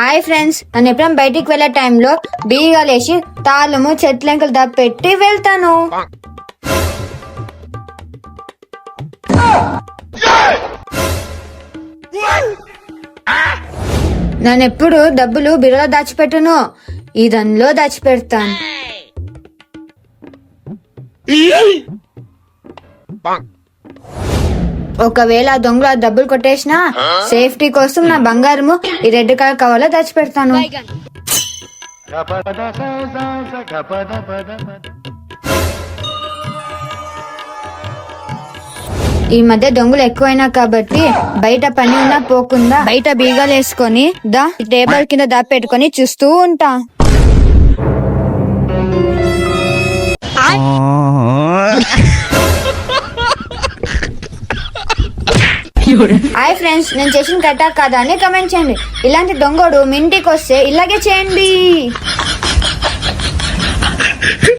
Hi friends, నేను ఎప్పుడైనా బయటికి వెళ్ళే టైంలో బీగాలేసి తాళము చెట్లెంకలు దాపెట్టి వెళ్తాను. నేను ఎప్పుడు డబ్బులు బిరలో దాచిపెట్టును, ఈ దానిలో దాచిపెడతాను. ఒకవేళ దొంగలు ఆ డబ్బులు కొట్టేసినా సేఫ్టీ కోసం నా బంగారము ఈ రెడ్ కలర్ కవర్లో దాచిపెడతాను. ఈ మధ్య దొంగలు ఎక్కువైనా కాబట్టి బయట పని ఉన్నా పోకుండా బయట బీగాలు వేసుకొని టేబుల్ కింద దాపెట్టుకొని చూస్తూ ఉంటా. హాయ్ ఫ్రెండ్స్, నేను చేసిన కరెక్టా కాదా అని కమెంట్ చేయండి. ఇలాంటి దొంగడు మీ ఇంటికి వస్తే ఇలాగే చేయండి.